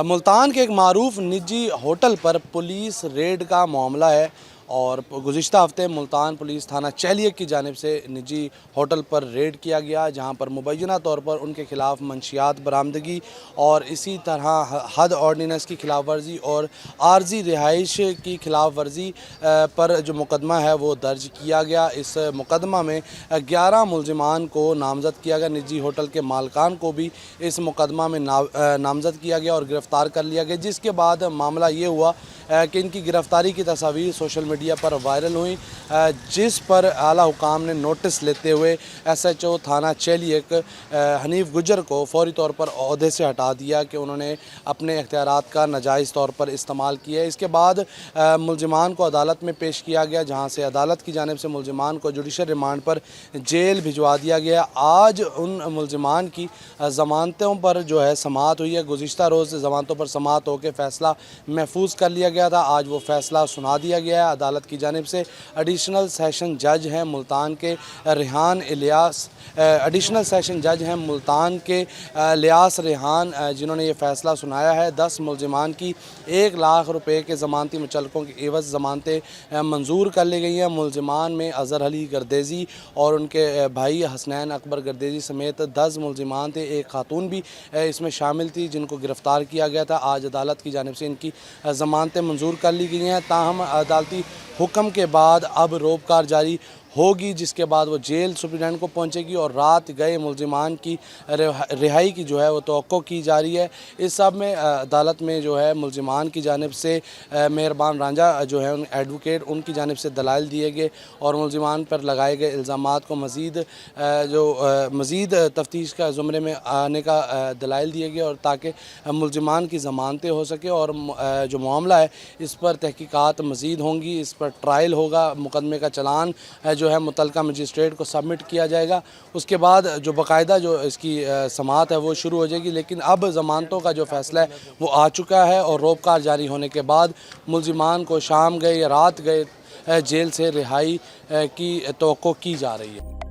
ملتان کے ایک معروف نجی ہوٹل پر پولیس ریڈ کا معاملہ ہے اور گزشتہ ہفتے ملتان پولیس تھانہ چیلیک کی جانب سے نجی ہوٹل پر ریڈ کیا گیا، جہاں پر مبینہ طور پر ان کے خلاف منشیات برآمدگی اور اسی طرح حد آرڈیننس کی خلاف ورزی اور عارضی رہائش کی خلاف ورزی پر جو مقدمہ ہے وہ درج کیا گیا۔ اس مقدمہ میں 11 ملزمان کو نامزد کیا گیا، نجی ہوٹل کے مالکان کو بھی اس مقدمہ میں نامزد کیا گیا اور گرفتار کر لیا گیا، جس کے بعد معاملہ یہ ہوا کہ ان کی گرفتاری کی تصاویر سوشل میڈیا پر وائرل ہوئیں، جس پر اعلیٰ حکام نے نوٹس لیتے ہوئے SHO تھانہ چیلیک حنیف گجر کو فوری طور پر عہدے سے ہٹا دیا کہ انہوں نے اپنے اختیارات کا ناجائز طور پر استعمال کیا ہے۔ اس کے بعد ملزمان کو عدالت میں پیش کیا گیا، جہاں سے عدالت کی جانب سے ملزمان کو جوڈیشل ریمانڈ پر جیل بھجوا دیا گیا۔ آج ان ملزمان کی ضمانتوں پر جو ہے سماعت ہوئی ہے۔ گزشتہ روز ضمانتوں پر سماعت ہو کے فیصلہ محفوظ کر لیا گیا تھا، آج وہ فیصلہ سنا دیا گیا ہے عدالت کی جانب سے۔ ایڈیشنل سیشن جج ہیں ملتان کے الیاس ریحان، جنہوں نے یہ فیصلہ سنایا ہے۔ 10 ملزمان کی 1 لاکھ روپے کے ضمانتی مچلقوں کی عوض ضمانتیں منظور کر لی گئی ہیں۔ ملزمان میں اظہر علی گردیزی اور ان کے بھائی حسنین اکبر گردیزی سمیت 10 ملزمان تھے، ایک خاتون بھی اس میں شامل تھی جن کو گرفتار کیا گیا تھا۔ آج عدالت کی جانب سے ان کی ضمانتیں منظور کر لی گئی ہیں، تاہم عدالتی حکم کے بعد اب روبکار جاری ہوگی، جس کے بعد وہ جیل سپرنٹینڈنٹ کو پہنچے گی اور رات گئے ملزمان کی رہائی کی جو ہے وہ توقع کی جا رہی ہے۔ اس سب میں عدالت میں جو ہے ملزمان کی جانب سے مہربان رانجھا جو ہے ایڈوکیٹ، ان کی جانب سے دلائل دیے گئے اور ملزمان پر لگائے گئے الزامات کو مزید تفتیش کا زمرے میں آنے کا دلائل دیے گئے، اور تاکہ ملزمان کی ضمانتیں ہو سکے اور جو معاملہ ہے اس پر تحقیقات مزید ہوں گی، اس پر ٹرائل ہوگا، مقدمے کا چلان جو ہے متعلقہ مجسٹریٹ کو سبمٹ کیا جائے گا۔ اس کے بعد جو باقاعدہ جو اس کی سماعت ہے وہ شروع ہو جائے گی، لیکن اب ضمانتوں کا جو فیصلہ ہے وہ آ چکا ہے اور روبکار جاری ہونے کے بعد ملزمان کو شام گئے یا رات گئے جیل سے رہائی کی توقع کی جا رہی ہے۔